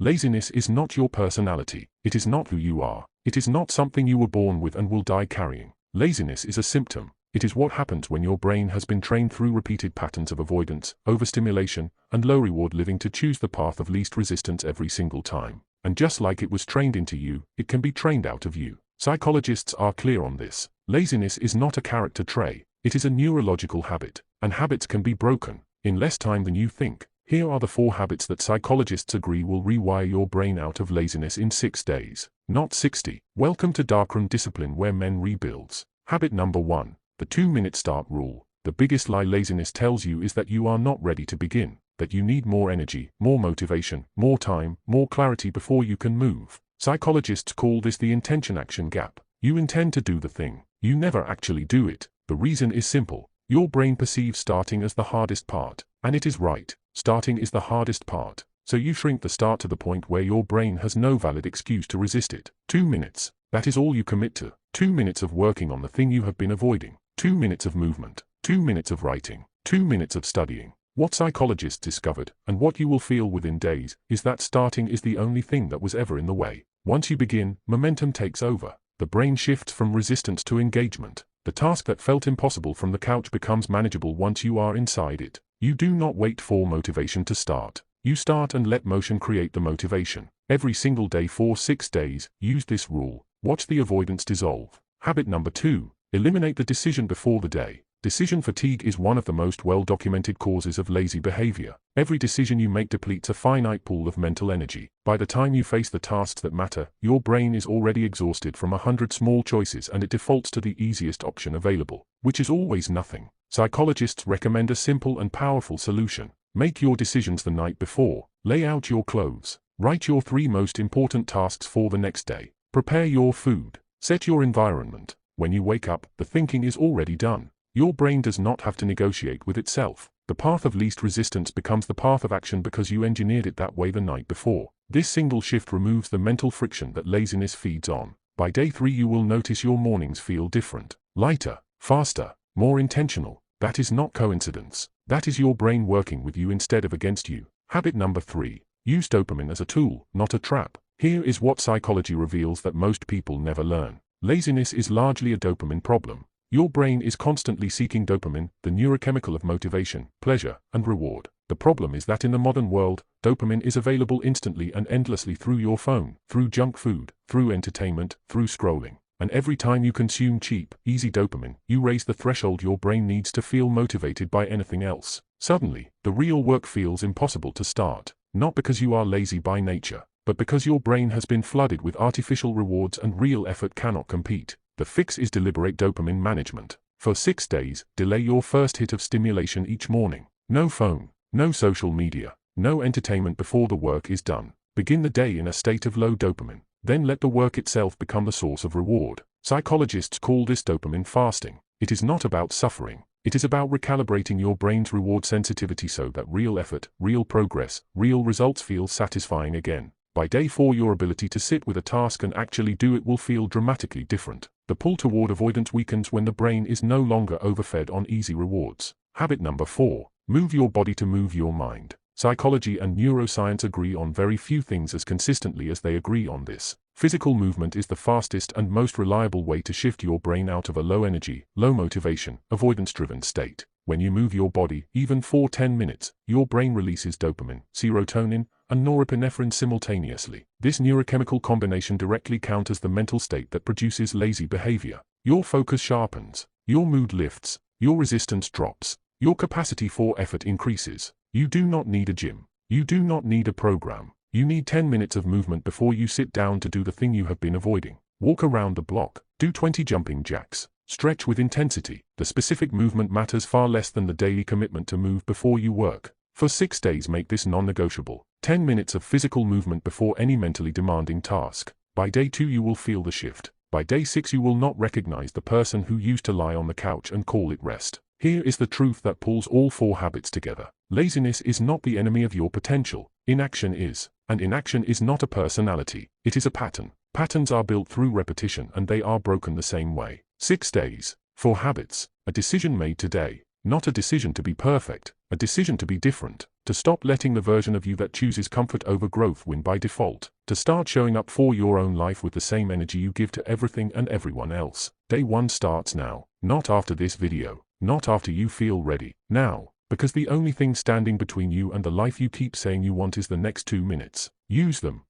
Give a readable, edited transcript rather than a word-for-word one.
Laziness is not your personality. It is not who you are. It is not something you were born with and will die carrying. Laziness is a symptom. It is what happens when your brain has been trained through repeated patterns of avoidance, overstimulation, and low-reward living to choose the path of least resistance every single time. And just like it was trained into you, it can be trained out of you. Psychologists are clear on this. Laziness is not a character trait. It is a neurological habit, and habits can be broken in less time than you think. Here are the 4 habits that psychologists agree will rewire your brain out of laziness in 6 days, not 60. Welcome to Darkroom Discipline, where men rebuilds. Habit number 1. The 2-minute start rule. The biggest lie laziness tells you is that you are not ready to begin, that you need more energy, more motivation, more time, more clarity before you can move. Psychologists call this the intention-action gap. You intend to do the thing. You never actually do it. The reason is simple. Your brain perceives starting as the hardest part, and it is right. Starting is the hardest part. So you shrink the start to the point where your brain has no valid excuse to resist it. 2 minutes. That is all you commit to. 2 minutes of working on the thing you have been avoiding. 2 minutes of movement. 2 minutes of writing. 2 minutes of studying. What psychologists discovered, and what you will feel within days, is that starting is the only thing that was ever in the way. Once you begin, momentum takes over. The brain shifts from resistance to engagement. The task that felt impossible from the couch becomes manageable once you are inside it. You do not wait for motivation to start. You start and let motion create the motivation. Every single day for 6 days, use this rule. Watch the avoidance dissolve. Habit number 2. Eliminate the decision before the day. Decision fatigue is one of the most well-documented causes of lazy behavior. Every decision you make depletes a finite pool of mental energy. By the time you face the tasks that matter, your brain is already exhausted from 100 small choices and it defaults to the easiest option available, which is always nothing. Psychologists recommend a simple and powerful solution. Make your decisions the night before. Lay out your clothes. Write your 3 most important tasks for the next day. Prepare your food. Set your environment. When you wake up, the thinking is already done. Your brain does not have to negotiate with itself. The path of least resistance becomes the path of action because you engineered it that way the night before. This single shift removes the mental friction that laziness feeds on. By day 3 you will notice your mornings feel different. Lighter, faster, more intentional. That is not coincidence. That is your brain working with you instead of against you. Habit number 3. Use dopamine as a tool, not a trap. Here is what psychology reveals that most people never learn. Laziness is largely a dopamine problem. Your brain is constantly seeking dopamine, the neurochemical of motivation, pleasure, and reward. The problem is that in the modern world, dopamine is available instantly and endlessly through your phone, through junk food, through entertainment, through scrolling. And every time you consume cheap, easy dopamine, you raise the threshold your brain needs to feel motivated by anything else. Suddenly, the real work feels impossible to start. Not because you are lazy by nature, but because your brain has been flooded with artificial rewards and real effort cannot compete. The fix is deliberate dopamine management. For 6 days, delay your first hit of stimulation each morning. No phone, no social media, no entertainment before the work is done. Begin the day in a state of low dopamine. Then let the work itself become the source of reward. Psychologists call this dopamine fasting. It is not about suffering. It is about recalibrating your brain's reward sensitivity so that real effort, real progress, real results feel satisfying again. By day 4 your ability to sit with a task and actually do it will feel dramatically different. The pull toward avoidance weakens when the brain is no longer overfed on easy rewards. Habit number 4. Move your body to move your mind. Psychology and neuroscience agree on very few things as consistently as they agree on this. Physical movement is the fastest and most reliable way to shift your brain out of a low energy, low motivation, avoidance-driven state. When you move your body, even for 10 minutes, your brain releases dopamine, serotonin, and norepinephrine simultaneously. This neurochemical combination directly counters the mental state that produces lazy behavior. Your focus sharpens, your mood lifts, your resistance drops, your capacity for effort increases. You do not need a gym. You do not need a program. You need 10 minutes of movement before you sit down to do the thing you have been avoiding. Walk around the block. Do 20 jumping jacks. Stretch with intensity. The specific movement matters far less than the daily commitment to move before you work. For 6 days make this non-negotiable. 10 minutes of physical movement before any mentally demanding task. By day 2 you will feel the shift. By day 6 you will not recognize the person who used to lie on the couch and call it rest. Here is the truth that pulls all 4 habits together. Laziness is not the enemy of your potential. Inaction is. And inaction is not a personality. It is a pattern. Patterns are built through repetition and they are broken the same way. 6 days. 4 habits. A decision made today. Not a decision to be perfect, a decision to be different, to stop letting the version of you that chooses comfort over growth win by default, to start showing up for your own life with the same energy you give to everything and everyone else. Day 1 starts now, not after this video, not after you feel ready, now, because the only thing standing between you and the life you keep saying you want is the next 2 minutes. Use them.